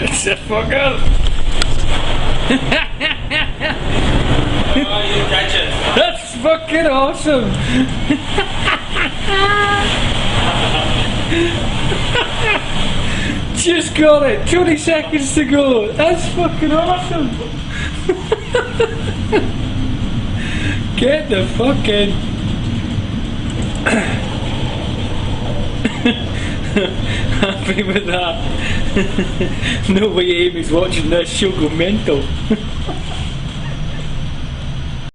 It's a fucker. You catch it. That's fucking awesome. Just got it. 20 seconds to go. That's fucking awesome. Get the fucking. Happy with that. No way Amy's watching this, she'll go mental.